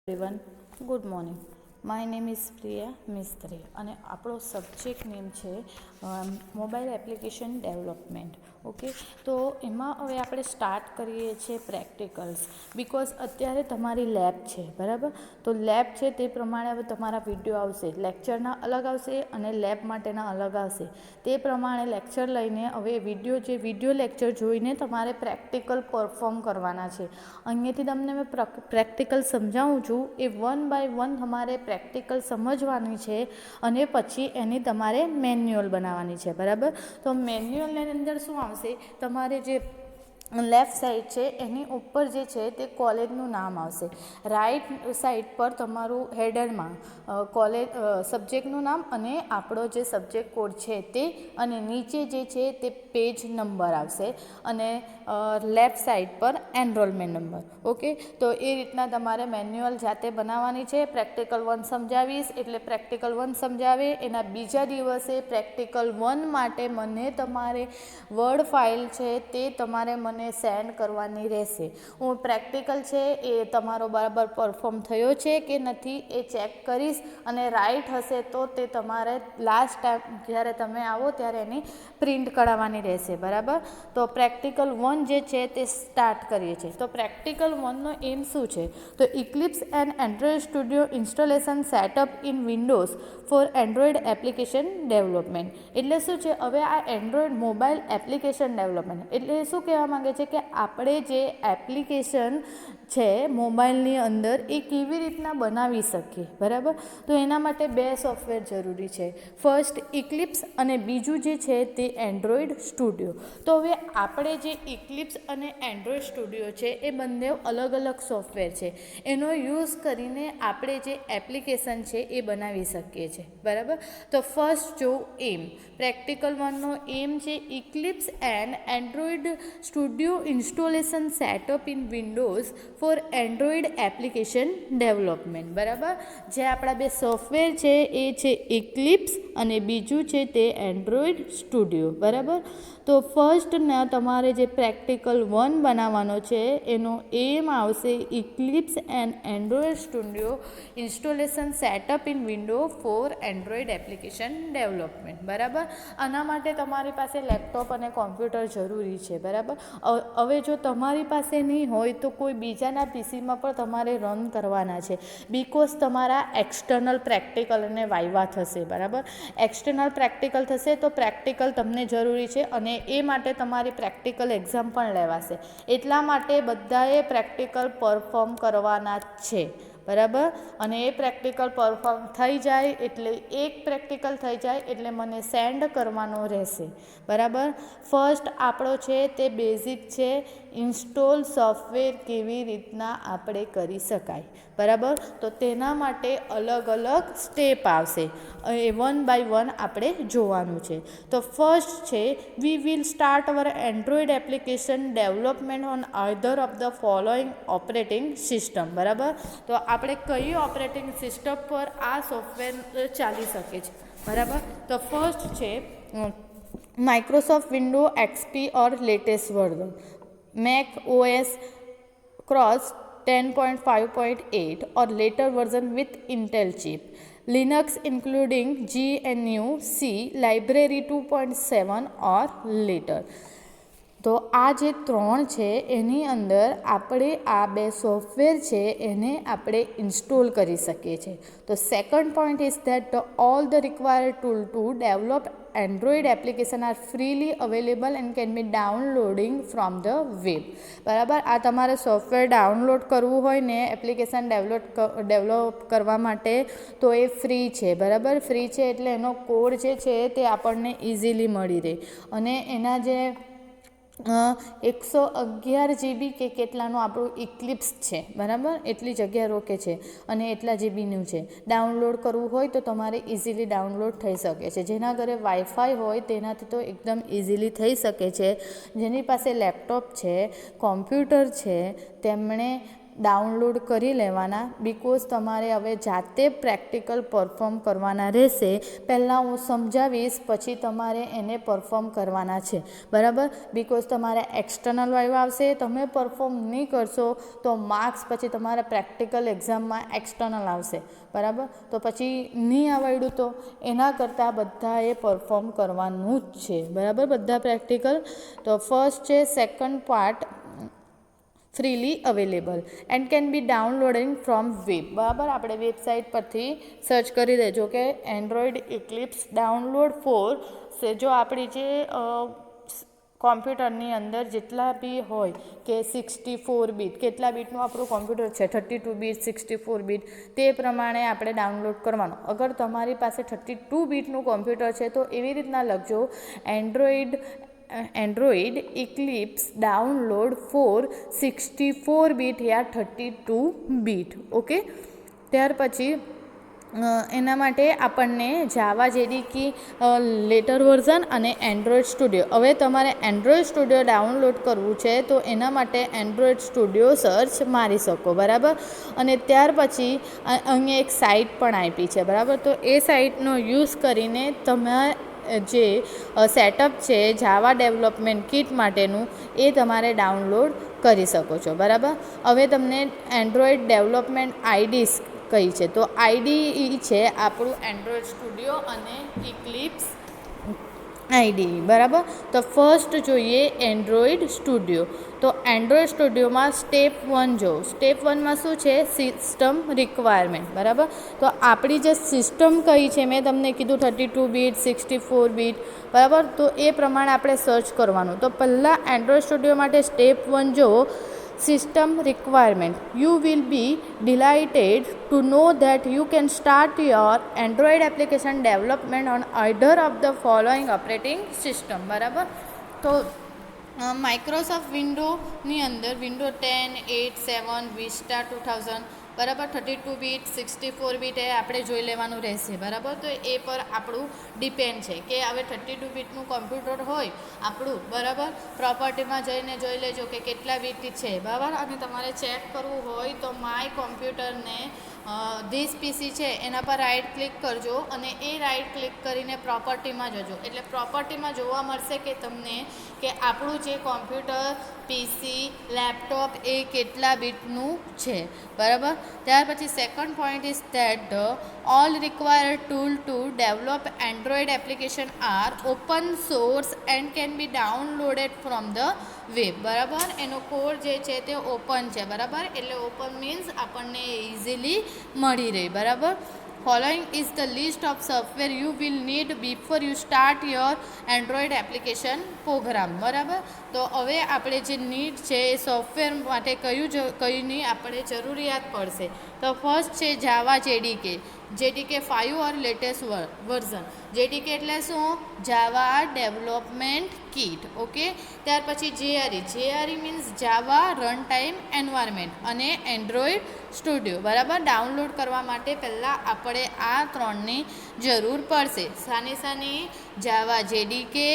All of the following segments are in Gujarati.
everyone, good morning. My name is Priya Mistry અને આપણો સબ્જેક્ટ નેમ છે મોબાઈલ એપ્લિકેશન ડેવલપમેન્ટ. ઓકે, તો એમાં હવે આપણે સ્ટાર્ટ કરીએ છીએ પ્રેક્ટિકલ્સ. બિકોઝ અત્યારે તમારી લેબ છે, બરાબર? તો લેબ છે તે પ્રમાણે હવે તમારા વિડીયો આવશે, લેક્ચરના અલગ આવશે અને લેબ માટેના અલગ આવશે. તે પ્રમાણે લેક્ચર લઈને હવે વિડીયો લેક્ચર જોઈને તમારે પ્રેક્ટિકલ પરફોર્મ કરવાના છે. અહીંયાથી તમને મેં પ્રેક્ટિકલ સમજાવું છું. એ 1 by 1 તમારે પ્રેક્ટિકલ સમજવાની છે અને પછી એની તમારે મેન્યુઅલ બનાવવાની છે, બરાબર? તો મેન્યુઅલની અંદર શું આવશે, તમારે જે લેફ્ટ સાઈડ છે એની ઉપર જે છે તે કોલેજનું નામ આવશે. રાઈટ સાઈડ પર તમારું હેડરમાં કોલેજ સબ્જેક્ટનું નામ અને આપણો જે સબ્જેક્ટ કોડ છે તે, અને નીચે જે છે તે પેજ નંબર આવશે અને લેફ્ટ સાઈડ પર એનરોલમેન્ટ નંબર. ઓકે, તો એ રીતના તમારે મેન્યુઅલ જાતે બનાવવાની છે. પ્રેક્ટિકલ 1 સમજાવીશ એટલે પ્રેક્ટિકલ 1 સમજાવે એના બીજા દિવસે પ્રેક્ટિકલ 1 માટે મને તમારે વર્ડ ફાઇલ છે તે તમારે મને સેન્ડ કરવાની રહેશે. હું પ્રેક્ટિકલ છે એ તમારો બરાબર પરફોર્મ થયો છે કે નથી એ ચેક કરીશ અને રાઈટ હશે તો તે તમારે લાસ્ટ ટાઈમ જ્યારે તમે આવો ત્યારે એની પ્રિન્ટ કઢાવવાની રહેશે, બરાબર? તો પ્રેક્ટિકલ 1 જે છે તે સ્ટાર્ટ કરીએ છીએ. તો પ્રેક્ટિકલ 1નો એમ શું છે, તો Eclipse and Android Studio installation setup in Windows for Android application development. એટલે શું છે, હવે આ એન્ડ્રોઇડ મોબાઈલ એપ્લિકેશન ડેવલપમેન્ટ એટલે શું કહેવા માંગે છે કે આપણે જે એપ્લિકેશન છે મોબાઈલની અંદર એ કેવી રીતના બનાવી શકીએ, બરાબર? તો એના માટે 2 સોફ્ટવેર જરૂરી છે. ફર્સ્ટ ઇક્લિપ્સ અને બીજું જે છે તે એન્ડ્રોઇડ સ્ટુડિયો. તો હવે આપણે જે ઇક્લિપ્સ અને એન્ડ્રોઇડ સ્ટુડિયો છે એ બંને અલગ અલગ સોફ્ટવેર છે. એનો યુઝ કરીને આપણે જે એપ્લિકેશન છે એ બનાવી શકીએ છીએ, બરાબર? તો ફર્સ્ટ જો એમ પ્રેક્ટિકલ 1નો એમ છે Eclipse and Android Studio installation setup in Windows for Android application development, બરાબર? જે આપણા 2 સોફ્ટવેર છે એ છે ઇક્લિપ્સ અને બીજું છે તે એન્ડ્રોઇડ સ્ટુડિયો, બરાબર? તો ફર્સ્ટ તમારે જે પ્રેક્ટિકલ 1 બનાવવાનો છે એનો એમ આવશે Eclipse and Android Studio installation setup in window for Android application development, બરાબર? આના માટે તમારી પાસે લેપટોપ અને કોમ્પ્યુટર જરૂરી છે, બરાબર? હવે જો તમારી પાસે નહીં હોય તો કોઈ બીજાના પીસીમાં પણ તમારે રન કરવાના છે. બિકોઝ તમારા એક્સટર્નલ પ્રેક્ટિકલ અને વાઇવા થશે, બરાબર? એક્સટર્નલ પ્રેક્ટિકલ થશે તો પ્રેક્ટિકલ તમને જરૂરી છે અને એ માટે તમારી પ્રેક્ટિકલ એક્ઝામ પણ લેવાશે. એટલા માટે બધાએ પ્રેક્ટિકલ પરફોર્મ કરવાના છે, બરાબર? અને એ પ્રેક્ટિકલ પરફોર્મ થઈ જાય એટલે એક પ્રેક્ટિકલ થઈ જાય એટલે મને સેન્ડ કરવાનો રહેશે, બરાબર? ફર્સ્ટ આપણો છે તે બેઝિક છે, ઇન્સ્ટોલ સોફ્ટવેર કેવી રીતના આપણે કરી શકાય, બરાબર? તો તેના માટે અલગ અલગ સ્ટેપ આવશે, એ 1 by 1 આપણે જોવાનું છે. તો ફર્સ્ટ છે we will start our Android application development on either of the following operating system, બરાબર? તો આપણે કઈ ઓપરેટિંગ સિસ્ટમ પર આ સોફ્ટવેર ચાલી શકે છે, બરાબર? તો ફર્સ્ટ છે Microsoft window XP or latest version, Mac OS cross 10.5.8 or later version with Intel chip, Linux including GNU C library 2.7 or later. તો આ જે 3 છે એની અંદર આપણે આ 2 સોફ્ટવેર છે એને આપણે ઇન્સ્ટોલ કરી શકીએ છીએ. તો second point is that all the required tool to develop Android application are freely available and can be downloading from the web, બરાબર? આ તમારે સોફ્ટવેર ડાઉનલોડ કરવું હોય ને એપ્લિકેશન ડેવલપ કરવા માટે તો એ ફ્રી છે, બરાબર? ફ્રી છે એટલે એનો કોડ જે છે તે આપણને ઇઝીલી મળી રહે અને એના જે 111 GB કે કેટલાનું આપણું ઇક્લિપ્સ છે, બરાબર? એટલી જગ્યા રોકે છે અને એટલા જીબીનું છે. ડાઉનલોડ કરવું હોય તો તમારે ઇઝીલી ડાઉનલોડ થઈ શકે છે. જેના ઘરે વાઈફાઈ હોય તેનાથી તો એકદમ ઇઝીલી થઈ શકે છે. જેની પાસે લેપટોપ છે, કોમ્પ્યુટર છે, તેમણે ડાઉનલોડ કરી લેવાના, બિકોઝ તમારે હવે જાતે પ્રેક્ટિકલ પરફોર્મ કરવાના રહેશે. પહેલાં હું સમજાવીશ, પછી તમારે એને પરફોર્મ કરવાના છે, બરાબર. બિકોઝ તમારે એક્સટર્નલ વાઇવા આવશે, તમે પરફોર્મ નહીં કરશો તો માર્ક્સ પછી તમારા પ્રેક્ટિકલ એક્ઝામમાં એક્સટર્નલ આવશે, બરાબર. તો પછી નહીં આવડ્યું તો એના કરતાં બધાએ પરફોર્મ કરવાનું જ છે, બરાબર, બધા પ્રેક્ટિકલ. તો ફર્સ્ટ છે second part freely available and can be downloading from web, બરાબર. આપણે વેબસાઇટ પરથી સર્ચ કરી દેજો કે એન્ડ્રોઈડ ઇક્લિપ્સ ડાઉનલોડ ફોર. જો આપણી જે કોમ્પ્યુટરની અંદર જેટલા બી હોય કે 64 બીટ, કેટલા બીટનું આપણું કોમ્પ્યુટર છે, 32 બીટ, 64 બીટ, તે પ્રમાણે આપણે ડાઉનલોડ કરવાનું. અગર તમારી પાસે 32 બીટનું કોમ્પ્યુટર છે તો એવી રીતના લખજો Android Eclipse download for 64 bit या 32 बीट. ओके, ત્યાર પછી એના માટે આપણને જાવા જેડીકી લેટર વર્ઝન અને એન્ડ્રોઈડ સ્ટુડિયો. હવે તમારે એન્ડ્રોઈડ સ્ટુડિયો ડાઉનલોડ કરવું છે તો એના માટે એન્ડ્રોઈડ સ્ટુડિયો સર્ચ મારી શકો, બરાબર. અને ત્યાર પછી અહીંયા એક સાઇટ પણ આપી છે, બરાબર. તો એ સાઇટનો યુઝ કરીને તમે જે સેટઅપ છે જાવા ડેવલપમેન્ટ કિટ માટેનું એ તમારે ડાઉનલોડ કરી શકો છો, બરાબર. હવે તમને એન્ડ્રોઈડ ડેવલપમેન્ટ આઈડીસ કઈ છે, તો આઈડી છે આપણું એન્ડ્રોઈડ સ્ટુડિયો અને ઇક્લિપ્સ આઈડી, બરાબર. તો ફર્સ્ટ જોઈએ એન્ડ્રોઈડ સ્ટુડિયો. તો એન્ડ્રોઈડ સ્ટુડિયોમાં સ્ટેપ 1 જો, સ્ટેપ 1માં શું છે, સિસ્ટમ રિક્વાયરમેન્ટ, બરાબર. તો આપણી જે સિસ્ટમ કઈ છે, મેં તમને કીધું 32 બીટ, 64 બીટ, બરાબર. તો એ પ્રમાણે આપણે સર્ચ કરવાનું. તો પહેલાં એન્ડ્રોઈડ સ્ટુડિયો માટે સ્ટેપ 1 જો, system requirement. You will be delighted to know that you can start your Android application development on either of the following operating system, બરાબર. તો માઇક્રોસોફ્ટ વિન્ડોની અંદર વિન્ડો 10, 8, 7, વિસ્ટા 2000, બરાબર. 32 બીટ, 64 બીટ એ આપણે જોઈ લેવાનું રહેશે, બરાબર. તો એ પર આપણું ડિપેન્ડ છે કે હવે 32 બીટનું કોમ્પ્યુટર હોય આપણું, બરાબર. પ્રોપર્ટીમાં જઈને જોઈ લેજો કે કેટલા બીટ છે, બરાબર. અને તમારે ચેક કરવું હોય તો માય કોમ્પ્યુટરને ધીસ પીસી છે એના પર રાઇટ ક્લિક કરજો અને એ રાઇટ ક્લિક કરીને પ્રોપર્ટીમાં જજો. એટલે પ્રોપર્ટીમાં જોવા મળશે કે તમને કે આપણું જે કોમ્પ્યુટર, પીસી, લેપટોપ એ કેટલા બીટનું છે, બરાબર. ત્યાર પછી second point is that the all required tool to develop Android application are open source and can be downloaded from the web, બરાબર. એનો કોડ જે છે તે ઓપન છે, બરાબર. એટલે ઓપન મીન્સ આપણને ઇઝીલી મળી રહે, બરાબર. Following is the list of software you will need before you start your Android application program, બરાબર. તો હવે આપણે જે નીડ છે એ સોફ્ટવેર માટે કયુંની આપણે જરૂરિયાત પડશે. તો ફર્સ્ટ છે જાવા જેડીકે 5 ઓર લેટેસ્ટ વર્ઝન. જેડીકે એટલે શું, જાવા ડેવલપમેન્ટ કિટ. ઓકે, ત્યાર પછી જેઆરઈ મીન્સ જાવા રન ટાઈમ એન્વાયરમેન્ટ અને એન્ડ્રોઈડ સ્ટુડિયો, બરાબર. ડાઉનલોડ કરવા માટે પહેલાં આપણે આ ત્રણની જરૂર પડશે. સાની જાવા જેડીકે,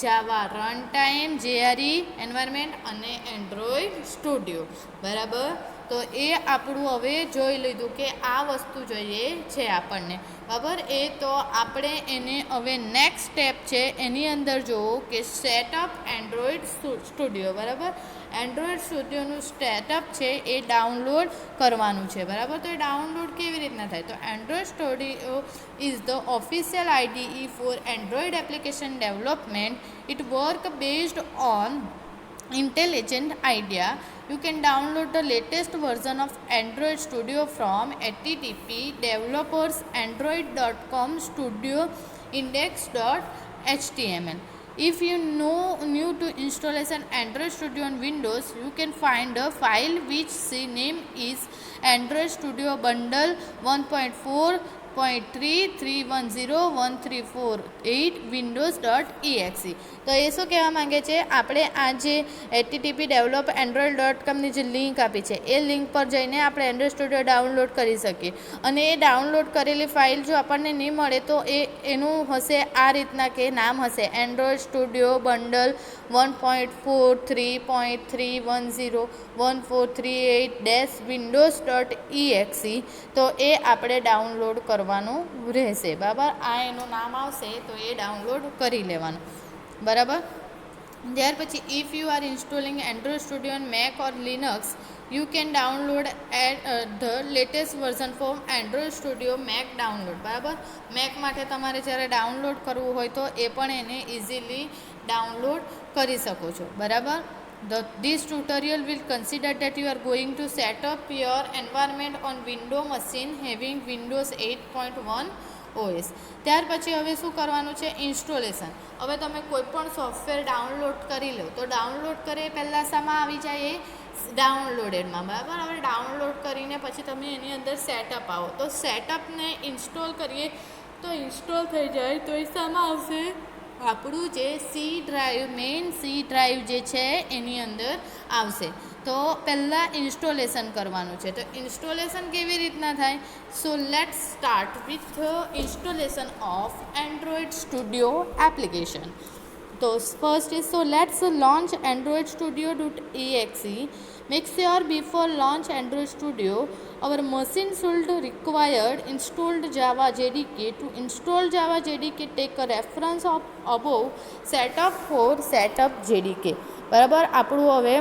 જાવા રન ટાઈમ, જેઆરઈ એન્વાયરમેન્ટ અને એન્ડ્રોઈડ સ્ટુડિયો, બરાબર. તો એ આપણું હવે જોઈ લીધું કે આ વસ્તુ જોઈએ છે આપણને, બરાબર. એ તો આપણે એને હવે નેક્સ્ટ સ્ટેપ છે એની અંદર જુઓ કે સેટઅપ એન્ડ્રોઈડ સ્ટુડિયો, બરાબર. એન્ડ્રોઈડ સ્ટુડિયોનું સેટઅપ છે એ ડાઉનલોડ કરવાનું છે, બરાબર. તો એ ડાઉનલોડ કેવી રીતના થાય, તો Android Studio is the official IDE for Android application development. It work based on intelligent idea. You can download the latest version of Android Studio from http developers.android.com studioindex.html. If you know new to installation Android Studio on Windows, you can find a file which the name is Android Studio Bundle 1.4 1.3.310.134.8 windows.exe. તો એ શું કહેવા માંગે છે, આપણે આ જે HTTP develop android.comની જે લિંક આપી છે એ લિંક પર જઈને આપણે એન્ડ્રોઇડ સ્ટુડિયો ડાઉનલોડ કરી શકીએ. અને એ ડાઉનલોડ કરેલી ફાઇલ જો આપણને નહીં મળે તો એનું હશે આ રીતના કે નામ હશે એન્ડ્રોઇડ સ્ટુડિયો બંડલ 1.43.1414338-windows.exe. તો એ આપણે ડાઉનલોડ કરવાનું રહેશે. બરાબર, આ એનું નામ આવશે તો એ ડાઉનલોડ કરી લેવાનું. બરાબર. ત્યાર પછી if you are installing Android studio on make or Linux, you can download the latest version from Android Studio Mac download. બરાબર, મેક માટે તમારે જ્યારે ડાઉનલોડ કરવું હોય તો એ પણ એને ઇઝીલી ડાઉનલોડ કરી શકો છો. બરાબર. This tutorial will consider that you are going to set up your environment on Windows machine having Windows 8.1 OS. ત્યાર પછી હવે શું કરવાનું છે, ઇન્સ્ટોલેશન. હવે તમે કોઈ પણ સોફ્ટવેર ડાઉનલોડ કરી લો તો ડાઉનલોડ કરે પહેલાં શામાં આવી જાય, એ ડાઉનલોડેડમાં. બરાબર. હવે ડાઉનલોડ કરીને પછી તમે એની અંદર સેટઅપ આવો તો સેટઅપને ઇન્સ્ટોલ કરીએ તો ઇન્સ્ટોલ થઈ જાય તો એ શામાં આવશે, આપણું જે C drive, main C drive જે છે એની અંદર આવશે. તો પહેલાં ઇન્સ્ટોલેશન કરવાનું છે. તો ઇન્સ્ટોલેશન કેવી રીતના થાય, so let's start with installation of Android studio application. તો first is, so let's launch Android studio. Make sure before launch Android Studio, our machine should required installed Java JDK. To install Java JDK, take a reference of above setup for setup JDK. બરાબર, આપણું હવે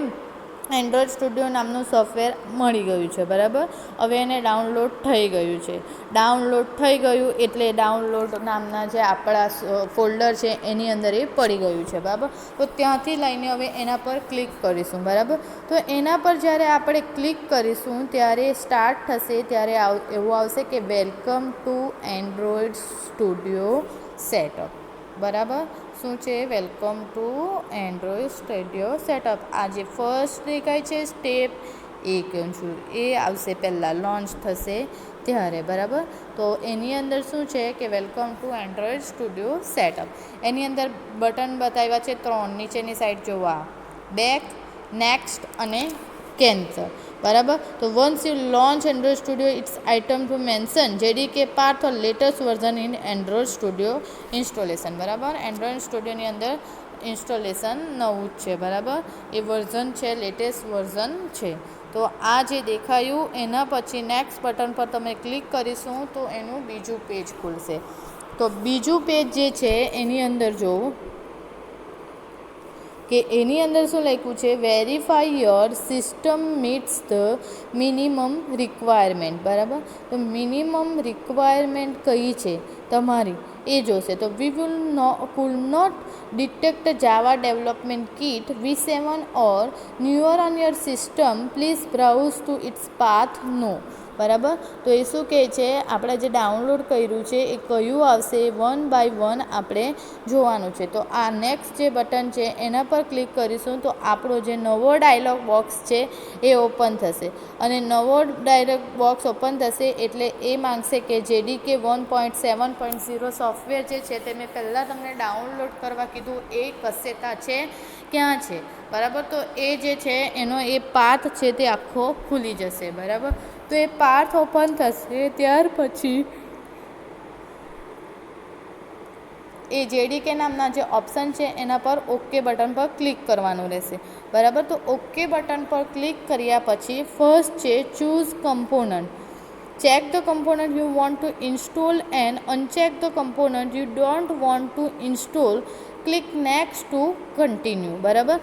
એન્ડ્રોઇડ સ્ટુડિયો નામનું સોફ્ટવેર મળી ગયું છે. બરાબર, હવે એને ડાઉનલોડ થઈ ગયું છે. ડાઉનલોડ થઈ ગયું એટલે ડાઉનલોડ નામના જે આપણા ફોલ્ડર છે એની અંદર એ પડી ગયું છે. બરાબર, તો ત્યાંથી લઈને હવે એના પર ક્લિક કરીશું. બરાબર, તો એના પર જ્યારે આપણે ક્લિક કરીશું ત્યારે સ્ટાર્ટ થશે ત્યારે એવું આવશે કે welcome to Android studio setup. બરાબર, શું છે, welcome to Android studio setup. આ જે ફર્સ્ટ દેખાય છે સ્ટેપ એ કહું છું, એ આવશે પહેલાં લોન્ચ થશે ત્યારે. બરાબર, તો એની અંદર શું છે કે welcome to Android studio setup. એની અંદર બટન બતાવ્યા છે 3, નીચેની સાઈડ જોવા, બેક, નેક્સ્ટ અને કેન્સલ. બરાબર, તો once you launch Android Studio it's item to mention JDK part or latest version in Android Studio installation. બરાબર, એન્ડ્રોઇડ સ્ટુડિયોની અંદર ઇન્સ્ટોલેશન નવું જ છે. બરાબર, એ વર્ઝન છે, લેટેસ્ટ વર્ઝન છે. તો આ જે દેખાયું એના પછી નેક્સ્ટ બટન પર તમે ક્લિક કરીશું તો એનું બીજું પેજ ખુલશે. તો બીજું પેજ જે છે એની અંદર જોવું કે એની અંદર શું લખ્યું છે, verify your system meets the minimum requirement. બરાબર, તો મિનિમમ રિક્વાયરમેન્ટ કઈ છે તમારી એ જોશે. તો we could not detect Java development kit V7 or newer on your system, please browse to its path નો. બરાબર, તો એ શું કહે છે, આપણે જે ડાઉનલોડ કર્યું છે એ કયું આવશે, 1 by 1 આપણે જોવાનું છે. તો આ નેક્સ્ટ જે બટન છે એના પર ક્લિક કરીશું તો આપણો જે નવો ડાયલોગ બોક્સ છે એ ઓપન થશે. અને નવો ડાયલોગ બોક્સ ઓપન થશે એટલે એ માંગશે કે JDK 1.7.0 સોફ્ટવેર જે છે તે મેં પહેલાં તમને ડાઉનલોડ કરવા કીધું એ કસેતા છે, ક્યાં છે. બરાબર, તો એ જે છે એનો એ પાથ છે તે આખો ખુલી જશે. બરાબર, તો એ પાથ ઓપન થશે ત્યાર પછી એ જેડીકે નામના જે ઓપ્શન છે એના પર ઓકે બટન પર ક્લિક કરવાનું રહેશે. બરાબર, તો ઓકે બટન પર ક્લિક કર્યા પછી ફર્સ્ટ છે choose component. Check the component you want to install and uncheck the component you don't want to install. Click next to continue. બરાબર,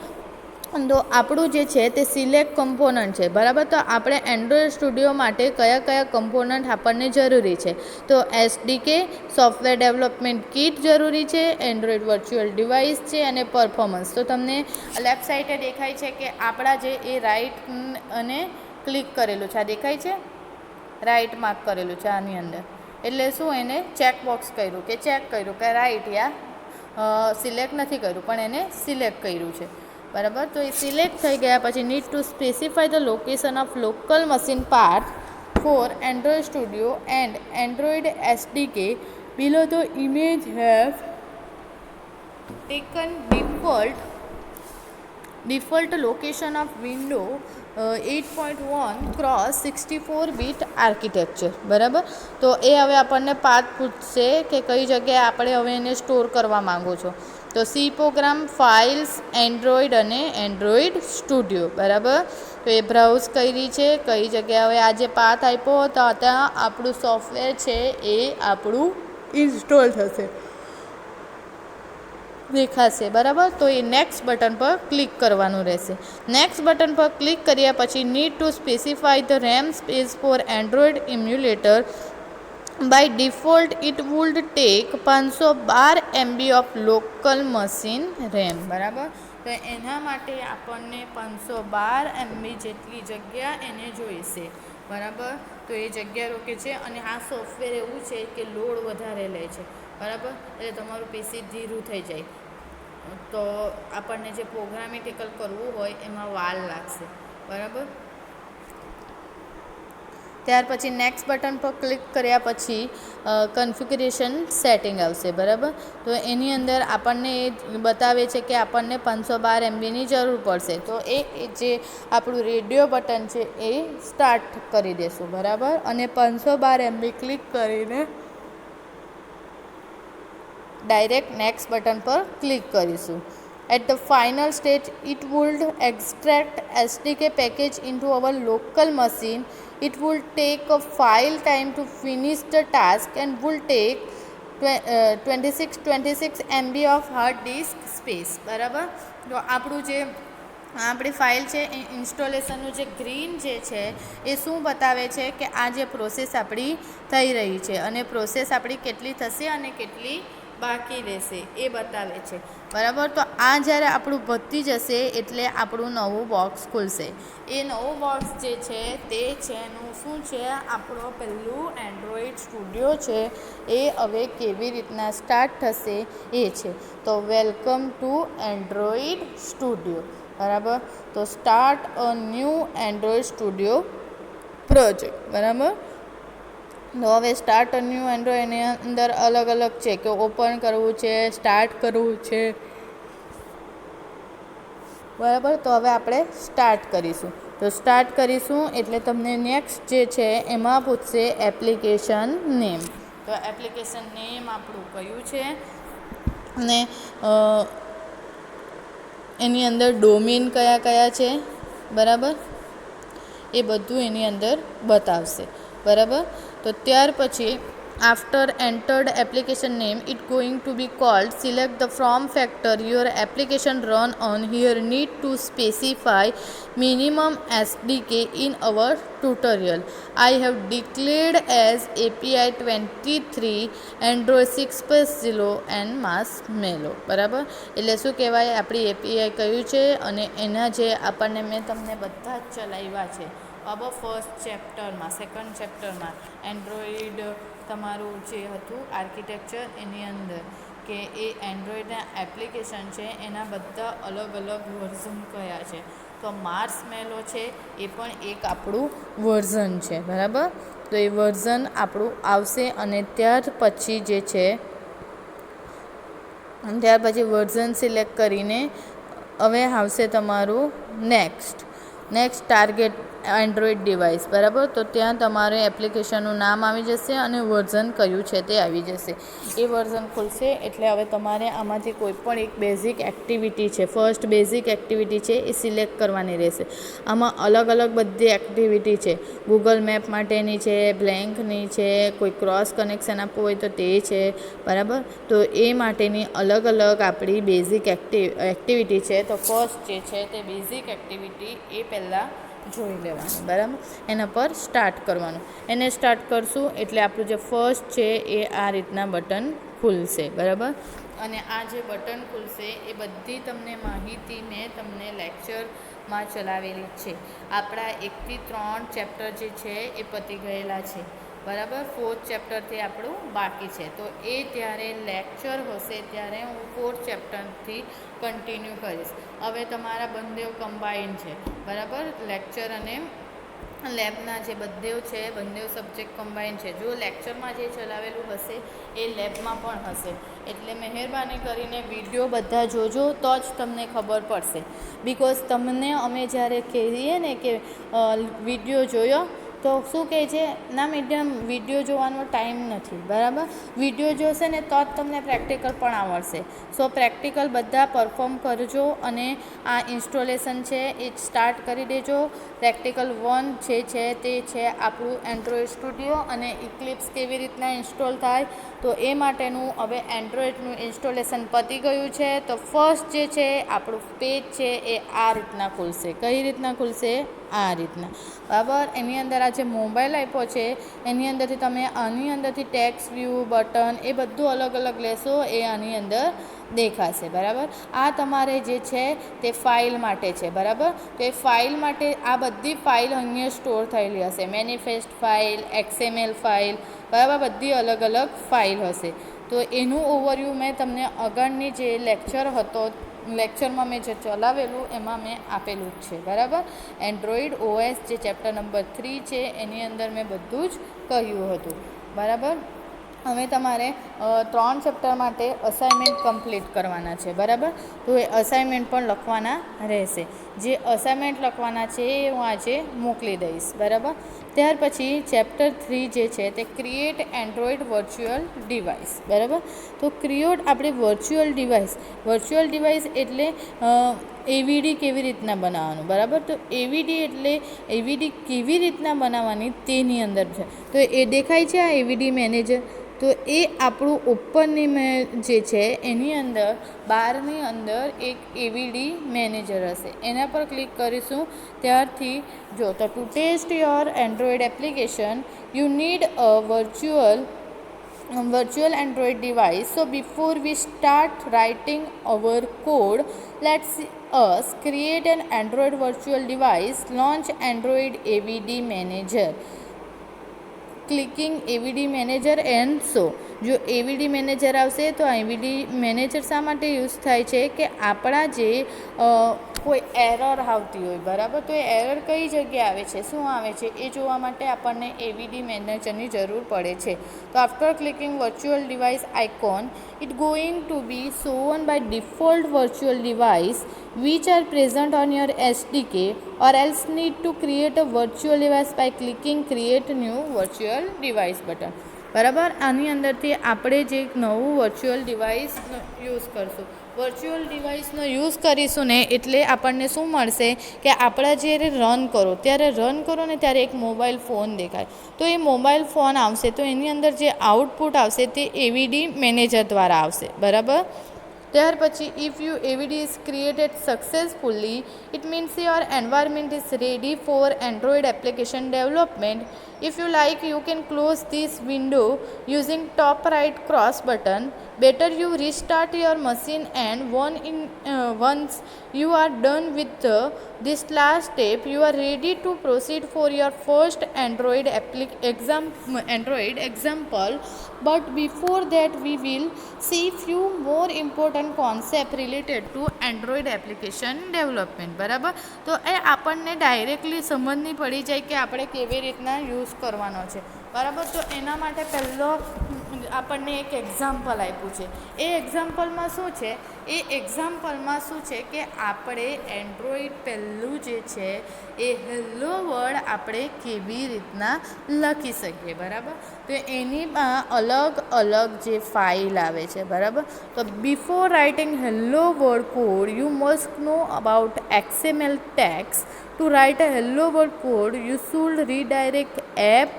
તો આપણું જે છે તે સિલેક્ટ કમ્પોનન્ટ છે. બરાબર, તો આપણે એન્ડ્રોઇડ સ્ટુડિયો માટે કયા કયા કમ્પોનન્ટ આપણને જરૂરી છે, તો SDK સોફ્ટવેર ડેવલપમેન્ટ કિટ જરૂરી છે, એન્ડ્રોઇડ વર્ચ્યુઅલ ડિવાઇસ છે અને પરફોર્મન્સ. તો તમને લેફ્ટ સાઈડે દેખાય છે કે આપણા જે એ રાઇટ અને ક્લિક કરેલું છે, આ દેખાય છે, રાઇટ માર્ક કરેલું છે આની અંદર. એટલે શું, એને ચેકબોક્સ કર્યું કે ચેક કર્યું કે રાઇટ યા સિલેક્ટ નથી કર્યું પણ એને સિલેક્ટ કર્યું છે. બરાબર, તો એ સિલેક્ટ થઈ ગયા પછી need to specify the location of local machine part. for Android Studio and Android SDK. Below the image have taken default location of window 8.1 cross 64 bit architecture. બરાબર, તો એ હવે આપણને પાથ પૂછશે કે કઈ જગ્યાએ આપણે હવે એને સ્ટોર કરવા માંગો છો. તો સી પ્રોગ્રામ, ફાઇલ્સ, એન્ડ્રોઈડ અને એન્ડ્રોઈડ સ્ટુડિયો. બરાબર, તો એ બ્રાઉઝ કરી છે કઈ જગ્યાએ હવે આ જે પાથ આપ્યો તો ત્યાં આપણું સોફ્ટવેર છે એ આપણું ઇન્સ્ટોલ થશે, દેખાશે. બરાબર, તો એ નેક્સ્ટ બટન પર ક્લિક કરવાનું રહેશે. નેક્સ્ટ બટન પર ક્લિક કર્યા પછી need to specify the RAM space for Android emulator. By default it would take 512 MB of local machine RAM. બરાબર, તો એના માટે આપણને 512 MB જેટલી જગ્યા એને જોઈશે. બરાબર, તો એ જગ્યા રોકે છે અને આ સોફ્ટવેર એવું છે કે લોડ વધારે લે છે. બરાબર, એટલે તમારું પીસી ધીરું થઈ જાય તો આપણને જે પ્રોગ્રામેટિકલ કરવું હોય એમાં વાર લાગશે. બરાબર, ત્યાર પછી નેક્સ્ટ બટન પર ક્લિક કર્યા પછી કન્ફિગરેશન સેટિંગ આવશે. બરાબર, તો એની અંદર આપણને એ બતાવે છે કે આપણને 512 MBની જરૂર પડશે. તો એ જે આપણું રેડિયો બટન છે એ સ્ટાર્ટ કરી દેશું. બરાબર, અને 512 MB ક્લિક કરીને ડાયરેક્ટ નેક્સ્ટ બટન પર ક્લિક કરીશું. At the final stage, it would extract SDK package into our local machine. It will take a file time to finish the task and will take 26 MB of hard disk space. બરાબર, તો આપણું જે આપણી ફાઇલ છે એ ઇન્સ્ટોલેશનનું જે ગ્રીન જે છે એ શું બતાવે છે કે આ જે પ્રોસેસ આપણી થઈ રહી છે અને પ્રોસેસ આપણી કેટલી થશે અને કેટલી બાકી રહેશે એ બતાવે છે. બરાબર, તો આ જ્યારે આપણું પતી જશે એટલે આપણું નવું બોક્સ ખુલશે. એ નવું બોક્સ જે છે તે છે એનું શું છે, આપણો પહેલું એન્ડ્રોઈડ સ્ટુડિયો છે એ હવે કેવી રીતના સ્ટાર્ટ થશે એ છે. તો વેલકમ ટુ એન્ડ્રોઈડ સ્ટુડિયો. બરાબર, તો start a new Android studio project. બરાબર, તો હવે સ્ટાર્ટ અ ન્યૂ એન્ડ્રોઈડ એની અંદર અલગ અલગ છે કે ઓપન કરવું છે, સ્ટાર્ટ કરવું છે. બરાબર, તો હવે આપણે સ્ટાર્ટ કરીશું. તો સ્ટાર્ટ કરીશું એટલે તમને નેક્સ્ટ જે છે એમાં પૂછશે એપ્લિકેશન નેમ. તો એપ્લિકેશન નેમ આપણું કયું છે અને એની અંદર ડોમેન કયા કયા છે. બરાબર, એ બધું એની અંદર બતાવશે. બરાબર, તો ત્યાર પછી after entered application name it going to be called, select the from factor your application run on. Here need to specify minimum SDK in our tutorial. I have declared as API 23 Android 6.0 and Marshmallow. બરાબર, એટલે શું કહેવાય, આપણી એપીઆઈ કયું છે અને એના જે આપણને મેં તમને બધા જ ચલાવ્યા છે હવે ફર્સ્ટ ચેપ્ટરમાં, સેકન્ડ ચેપ્ટરમાં એન્ડ્રોઈડ તમારું જે હતું આર્કિટેક્ચર એની અંદર કે એ એન્ડ્રોઈડના એપ્લિકેશન છે એના બધા અલગ અલગ વર્ઝન કયા છે. તો માર્શમેલો છે એ પણ એક આપણું વર્ઝન છે. બરાબર, તો એ વર્ઝન આપણું આવશે અને ત્યાર પછી જે છે વર્ઝન સિલેક્ટ કરીને હવે આવશે તમારું નેક્સ્ટ ટાર્ગેટ એન્ડ્રોઈડ ડિવાઇસ. બરાબર, તો ત્યાં તમારે એપ્લિકેશનનું નામ આવી જશે અને વર્ઝન કયું છે તે આવી જશે. એ વર્ઝન ખુલશે એટલે હવે તમારે આમાંથી કોઈ પણ એક બેઝિક એક્ટિવિટી છે, ફર્સ્ટ બેઝિક એક્ટિવિટી છે એ સિલેક્ટ કરવાની રહેશે. આમાં અલગ અલગ બધી એક્ટિવિટી છે. ગૂગલ મેપ માટેની છે, બ્લેન્કની છે, કોઈ ક્રોસ કનેક્શન આપવું હોય તો તે છે. બરાબર, તો એ માટેની અલગ અલગ આપણી બેઝિક એક્ટિવિટી છે. તો ફર્સ્ટ જે છે તે બેઝિક એક્ટિવિટી એ પહેલાં જોઈ લેવાનું. બરાબર, એના પર સ્ટાર્ટ કરવાનું. એને સ્ટાર્ટ કરશું એટલે આપણું જે ફર્સ્ટ છે એ આ રીતના બટન ખુલશે. બરાબર, અને આ જે બટન ખુલશે એ બધી તમને માહિતી મેં તમને લેક્ચરમાં ચલાવેલી છે. આપણા 1 થી 3 ચેપ્ટર જે છે એ પતી ગયેલા છે. બરાબર, 4th ચેપ્ટરથી આપણું બાકી છે. તો એ ત્યારે લેક્ચર હશે ત્યારે હું 4th ચેપ્ટરથી કન્ટિન્યુ કરીશ. હવે તમારા બંને કમ્બાઈન છે. બરાબર, લેક્ચર અને લેબના જે બંને છે બંને સબ્જેક્ટ કમ્બાઈન છે. જો લેક્ચરમાં જે ચલાવેલું હશે એ લેબમાં પણ હશે. એટલે મહેરબાની કરીને વિડીયો બધા જોજો તો જ તમને ખબર પડશે. બિકોઝ તમને અમે જ્યારે કહીએ ને કે વિડીયો જોયો તો શું કહે છે, ના મેડમ વિડીયો જોવાનો ટાઈમ નથી, બરાબર. વિડીયો જોશે ને તો જ તમને પ્રેક્ટિકલ પણ આવડશે. સો પ્રેક્ટિકલ બધા પરફોર્મ કરજો અને આ ઇન્સ્ટોલેશન છે એ સ્ટાર્ટ કરી દેજો. પ્રેક્ટિકલ 1 જે છે તે છે આપણું એન્ડ્રોઈડ સ્ટુડિયો અને ઇક્લિપ્સ કેવી રીતના ઇન્સ્ટોલ થાય. તો એ માટેનું હવે એન્ડ્રોઈડનું ઇન્સ્ટોલેશન પતી ગયું છે. તો ફર્સ્ટ જે છે આપણું પેજ છે એ આ રીતના ખુલશે. કઈ રીતના ખુલશે? આ રીતના, બરાબર. એની અંદર આ જે મોબાઈલ આપ્યો છે એની અંદરથી તમે આની અંદરથી ટેક્સ્ટ વ્યૂ બટન એ બધું અલગ અલગ લેશો એ આની અંદર દેખાશે, બરાબર. આ તમારે જે છે તે ફાઇલ માટે છે, બરાબર. તો એ ફાઇલ માટે આ બધી ફાઇલ અહીંયા સ્ટોર થયેલી હશે. મેનિફેસ્ટ ફાઇલ, XML ફાઇલ, બરાબર. બધી અલગ અલગ ફાઇલ હશે. તો એનું ઓવરવ્યૂ મેં તમને આગળની જે લેક્ચરમાં મેં જે ચલાવેલું એમાં મેં આપેલું જ છે, બરાબર. એન્ડ્રોઈડ OS જે ચેપ્ટર નંબર 3 છે એની અંદર મેં બધું જ કહ્યું હતું, બરાબર. હવે તમારે 3 ચેપ્ટર માટે અસાઇનમેન્ટ કમ્પ્લીટ કરવાના છે, બરાબર. તો એ અસાઇનમેન્ટ પણ લખવાના રહેશે. જે અસાઇનમેન્ટ લખવાના છે એ હું આજે મોકલી દઈશ, બરાબર. ત્યાર પછી ચેપ્ટર 3 જે છે તે ક્રિએટ એન્ડ્રોઈડ વર્ચ્યુઅલ ડિવાઇસ, બરાબર. તો ક્રિએટ આપણે વર્ચ્યુઅલ ડિવાઇસ એટલે AVD કેવી રીતના બનાવવાનું, બરાબર. તો AVD કેવી રીતના બનાવવાની તેની અંદર છે. તો એ દેખાય છે આ AVD મેનેજર. તો એ આપણું ઓપનની જે છે એની અંદર બારની અંદર એક AVD મેનેજર હશે. એના પર ક્લિક કરીશું. ત્યારથી જો તો to test your Android application you need a virtual Android device. So before we start writing our code, let's us create an Android virtual device. Launch Android AVD Manager. Clicking AVD manager and so. જો AVD મેનેજર આવશે તો AVD મેનેજર શા માટે યુઝ થાય છે કે આપણા જે કોઈ એરર આવતી હોય, બરાબર. તો એ એરર કઈ જગ્યાએ આવે છે, શું આવે છે એ જોવા માટે આપણને AVD મેનેજરની જરૂર પડે છે. તો after clicking virtual device icon it going to be shown by default virtual device which are present on your SDK, or else need to create a virtual device by clicking create new virtual device button, બરાબર. આની અંદરથી આપણે જે નવું વર્ચ્યુઅલ ડિવાઇસ યુઝ કરશું, વર્ચ્યુઅલ ડિવાઇસનો યુઝ કરીશું ને એટલે આપણને શું મળશે કે આપણા જ્યારે રન કરો ને ત્યારે એક મોબાઈલ ફોન દેખાય. તો એ મોબાઈલ ફોન આવશે તો એની અંદર જે આઉટપુટ આવશે તે AVD મેનેજર દ્વારા આવશે, બરાબર. ત્યાર પછી if you AVD is created successfully, it means your environment is ready for Android application development. If you like, you can close this window using top right cross button. Better you restart your machine and once you are done with this last step, you are ready to proceed for your first Android example. But before that, we will see few more important concepts related to Android application development, બરાબર. તો એ આપણને ડાયરેક્ટલી સમજ નહીં પડી જાય કે આપણે કેવી રીતના યુઝ કરવાનો છે, બરાબર. તો એના માટે પહેલો આપણને એક એક્ઝામ્પલ આપ્યું છે. એ એક્ઝામ્પલમાં શું છે કે આપણે એન્ડ્રોઈડ પહેલું જે છે એ હેલો વર્ડ આપણે કેવી રીતના લખી શકીએ, બરાબર. તો એનીમાં અલગ અલગ જે ફાઇલ આવે છે, બરાબર. તો before writing hello word code you must know about XML tags. To write a hello world code you should redirect app,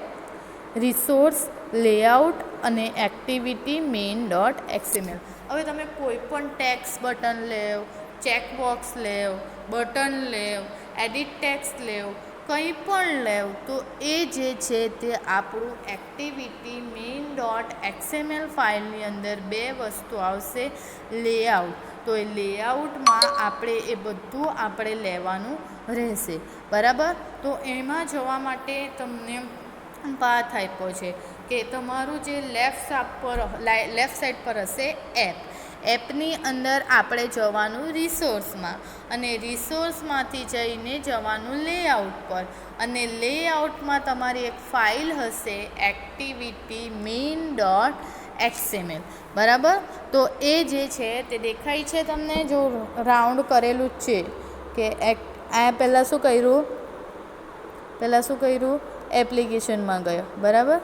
resource, layout અને activity main.xml. હવે તમે કોઈ પણ ટેક્સ બટન લેવ, ચેકબોક્સ લેવ, બટન લેવ, એડિટ ટેક્સ લેવ, કંઈ પણ લેવ તો એ જે છે તે આપણું એક્ટિવિટી main.xml ફાઇલની અંદર બે વસ્તુ આવશે, લેઆઉટ. તો એ લેઆઉટમાં આપણે એ બધું આપણે લેવાનું રહેશે, બરાબર. તો એમાં જવા માટે તમને પાથ આપ્યો છે કે તમારું જે લેફ્ટ સાઈડ પર હશે એપની અંદર આપણે જવાનું રિસોર્સમાં અને રિસોર્સમાંથી જઈને જવાનું લેઆઉટ પર અને લેઆઉટમાં તમારી એક ફાઇલ હશે એક્ટિવિટી મેઇન .xml બરાબર. તો એ જે છે તે દેખાય છે તમને, જો રાઉન્ડ કરેલું જ છે કે આ પહેલાં શું કર્યું એપ્લિકેશનમાં ગયો બરાબર.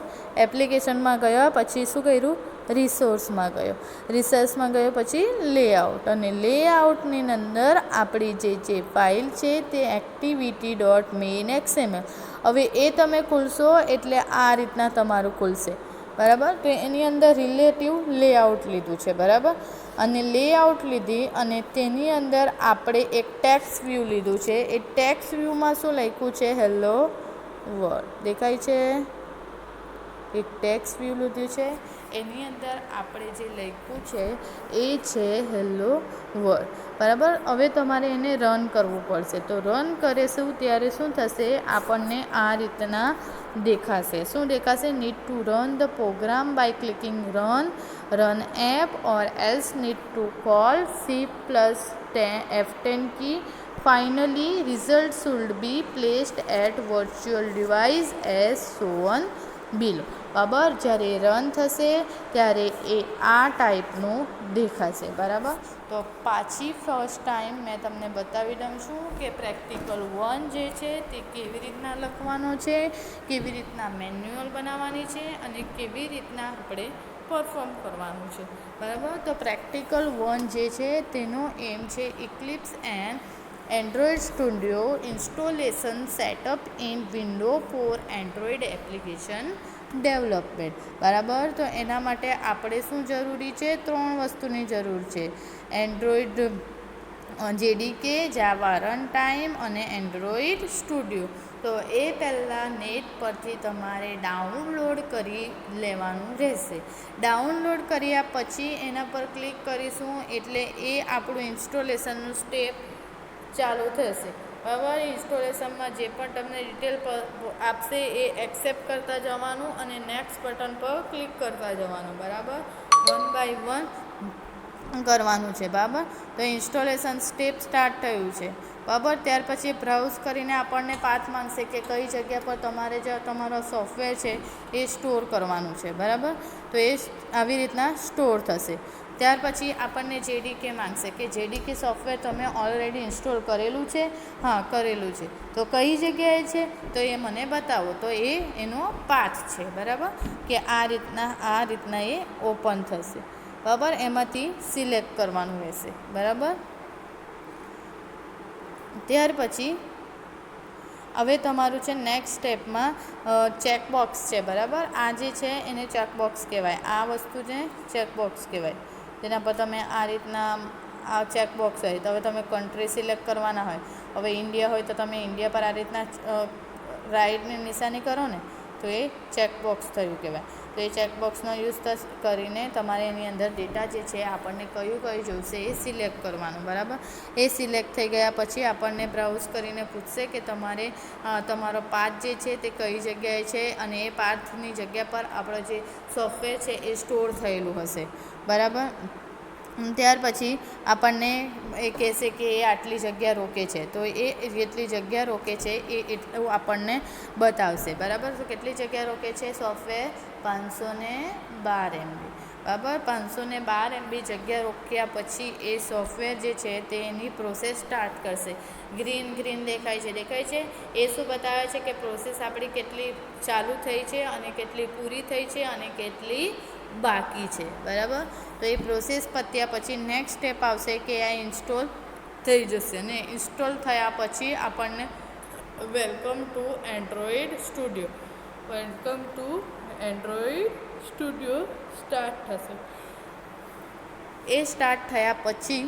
એપ્લિકેશનમાં ગયો પછી શું કર્યું રિસોર્સમાં ગયો પછી લેઆઉટ અને લેઆઉટની અંદર આપણી જે ફાઇલ છે તે એક્ટિવિટી .main.xml. હવે એ તમે ખોલશો એટલે આ રીતના તમારું ખુલશે બરાબર. તો એની અંદર રિલેટિવ લેઆઉટ લીધું છે બરાબર. અને લેઆઉટ લીધી અને તેની અંદર આપણે એક ટેક્સ્ટ વ્યૂ લીધું છે. એ ટેક્સ્ટ વ્યૂમાં શું લખ્યું છે હેલો વર્લ્ડ દેખાય છે. એક ટેક્સ્ટ વ્યૂ લીધું છે, એની અંદર આપણે જે લખ્યું છે એ છે હેલો વર્લ્ડ બરાબર. હવે તમારે એને રન કરવું પડશે. તો રન કરીશું ત્યારે શું થશે, આપણને આ રીતના દેખાશે. શું દેખાશે? Need to run the program by clicking run app or else need to call C+F10 key. Finally, result should be placed at virtual device as shown below. બરાબર. જ્યારે રન થશે ત્યારે એ આ ટાઈપનું દેખાશે બરાબર. તો પાછી ફર્સ્ટ ટાઈમ મેં તમને બતાવી દઉં છું કે પ્રેક્ટિકલ 1 જે છે તે કેવી રીતના લખવાનો છે, કેવી રીતના મેન્યુઅલ બનાવવાની છે અને કેવી રીતના આપણે પરફોર્મ કરવાનું છે બરાબર. તો પ્રેક્ટિકલ 1 જે છે તેનો એમ છે Eclipse and Android Studio installation setup in Windows for Android application development બરાબર. તો એના માટે આપણે શું જરૂરી છે? 3 વસ્તુની જરૂર છે. એન્ડ્રોઈડ JDK, જાવા રન ટાઈમ અને એન્ડ્રોઈડ સ્ટુડિયો. તો એ પહેલાં નેટ પરથી તમારે ડાઉનલોડ કરી લેવાનું રહેશે. ડાઉનલોડ કર્યા પછી એના પર ક્લિક કરીશું એટલે એ આપણું ઇન્સ્ટોલેશનનું સ્ટેપ ચાલુ થશે બરાબર. ઇન્સ્ટોલેશનમાં જે પણ તમને ડિટેલ આપશે એ એક્સેપ્ટ કરતા જવાનું અને નેક્સ્ટ બટન પર ક્લિક કરતા જવાનું બરાબર. 1 બાય 1 કરવાનું છે બરાબર. તો ઇન્સ્ટોલેશન સ્ટેપ સ્ટાર્ટ થયું છે બરાબર. ત્યાર પછી બ્રાઉઝ કરીને આપણને પાથ માંગશે કે કઈ જગ્યા પર તમારે જે તમારો સોફ્ટવેર છે એ સ્ટોર કરવાનું છે બરાબર. તો એ આવી રીતના સ્ટોર થશે. ત્યાર પછી આપણને JDK માંગશે કે JDK સોફ્ટવેર તમે ઓલરેડી ઇન્સ્ટોલ કરેલું છે? હા, કરેલું છે. તો કઈ જગ્યાએ છે તો એ મને બતાવો. તો એનો પાથ છે બરાબર કે આ રીતના એ ઓપન થશે બરાબર. એમાંથી સિલેક્ટ કરવાનું રહેશે બરાબર. ત્યાર પછી હવે તમારું છે નેક્સ્ટ સ્ટેપમાં ચેકબોક્સ છે બરાબર. આ જે છે એને ચેકબોક્સ કહેવાય. આ વસ્તુ છે ચેકબોક્સ કહેવાય. તેના પર તમે આ રીતના આ ચેકબોક્સ હોય તો હવે તમે કન્ટ્રી સિલેક્ટ કરવાના હોય. હવે ઇન્ડિયા હોય તો તમે ઇન્ડિયા પર આ રીતના રાઈટની નિશાની કરો ને તો એ ચેકબોક્સ થયું કહેવાય. તો એ ચેકબોક્સનો યુઝ કરીને તમારે એની અંદર ડેટા જે છે આપણને કયું જોઈશે એ સિલેક્ટ કરવાનું બરાબર. એ સિલેક્ટ થઈ ગયા પછી આપણને બ્રાઉઝ કરીને પૂછશે કે તમારે તમારો પાથ જે છે તે કઈ જગ્યાએ છે અને એ પાથની જગ્યા પર આપણો જે સોફ્ટવેર છે એ સ્ટોર થયેલું હશે બરાબર. ત્યાર પછી આપણને એ કહેશે કે એ આટલી જગ્યા રોકે છે. તો એ જેટલી જગ્યા રોકે છે એ એટલું આપણને બતાવશે બરાબર. તો કેટલી જગ્યા રોકે છે સોફ્ટવેર? 512 MB બરાબર. 512 MB જગ્યા રોક્યા પછી એ સોફ્ટવેર જે છે તે એની પ્રોસેસ સ્ટાર્ટ કરશે. ગ્રીન દેખાય છે. એ શું બતાવે છે કે પ્રોસેસ આપણી કેટલી ચાલુ થઈ છે અને કેટલી પૂરી થઈ છે અને કેટલી બાકી છે બરાબર. તો એ પ્રોસેસ પત્યા પછી નેક્સ્ટ સ્ટેપ આવશે કે આ ઇન્સ્ટોલ થઈ જશે ને ઇન્સ્ટોલ થયા પછી આપણને welcome to Android studio start થશે. એ સ્ટાર્ટ થયા પછી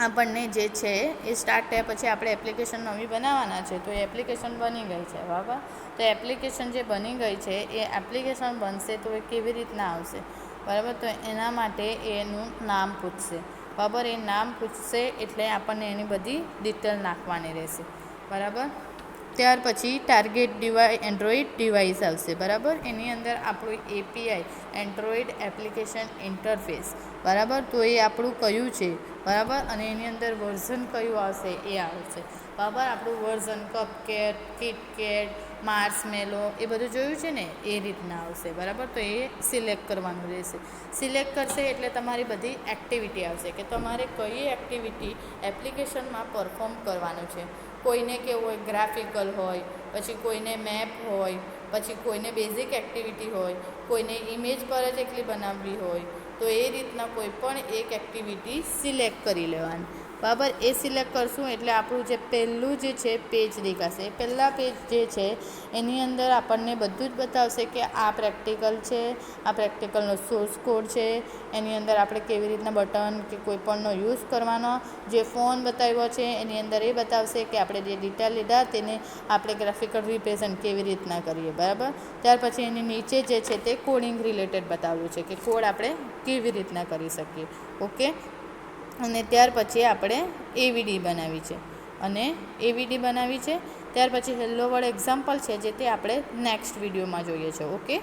આપણને જે છે એ સ્ટાર્ટ થયા પછી આપણે એપ્લિકેશન નવી બનાવવાના છે. તો એ એપ્લિકેશન બની ગઈ છે બરાબર. તો એપ્લિકેશન જે બની ગઈ છે એ એપ્લિકેશન બનશે તો એ કેવી રીતના આવશે બરાબર. તો એના માટે એનું નામ પૂછશે બરાબર. એ નામ પૂછશે એટલે આપણને એની બધી ડિટેલ નાખવાની રહેશે બરાબર. ત્યાર પછી ટાર્ગેટ એન્ડ્રોઈડ ડિવાઇસ આવશે, બરાબર. એની અંદર આપણું API એન્ડ્રોઈડ એપ્લિકેશન ઇન્ટરફેસ, બરાબર. તો એ આપણું કયું છે, બરાબર. અને એની અંદર વર્ઝન કયું આવશે એ આવશે, બરાબર. આપણું વર્ઝન કપકેટ, કિટકેટ, માર્સમેલો એ બધું જોયું છે ને, એ રીતના આવશે, બરાબર. તો એ સિલેક્ટ કરવાનું રહેશે. સિલેક્ટ કરશે એટલે તમારી બધી એક્ટિવિટી આવશે કે તમારે કઈ એક્ટિવિટી એપ્લિકેશનમાં પરફોર્મ કરવાનું છે. કોઈને કેવું હોય ગ્રાફિકલ હોય, પછી કોઈને મેપ હોય, પછી કોઈને બેઝિક એક્ટિવિટી હોય, કોઈને ઇમેજ પર જ એકલી બનાવવી હોય. તો એ રીતના કોઈ પણ એક એક્ટિવિટી સિલેક્ટ કરી લેવાની, બરાબર. એ સિલેક્ટ કરશું એટલે આપણું જે પહેલું જે છે પેજ દેખાશે. એ પહેલાં પેજ જે છે એની અંદર આપણને બધું જ બતાવશે કે આ પ્રેક્ટિકલ છે, આ પ્રેક્ટિકલનો સોર્સ કોડ છે, એની અંદર આપણે કેવી રીતના બટન કે કોઈ પણનો યુઝ કરવાનો, જે ફોન બતાવ્યો છે એની અંદર એ બતાવશે કે આપણે જે ડિટેલ લીધા તેને આપણે ગ્રાફિકલ રિપ્રેઝન્ટ કેવી રીતના કરીએ, બરાબર. ત્યાર પછી એની નીચે જે છે તે કોડિંગ રિલેટેડ બતાવ્યું છે કે કોડ આપણે કેવી રીતના કરી શકીએ, ઓકે. અને ત્યાર પછી આપણે એવીડી બનાવી છે, અને એવીડી બનાવી છે ત્યાર પછી હેલો વર્લ્ડ એક્ઝામ્પલ છે જે તે આપણે નેક્સ્ટ વિડીયોમાં જોઈએ છે, ઓકે.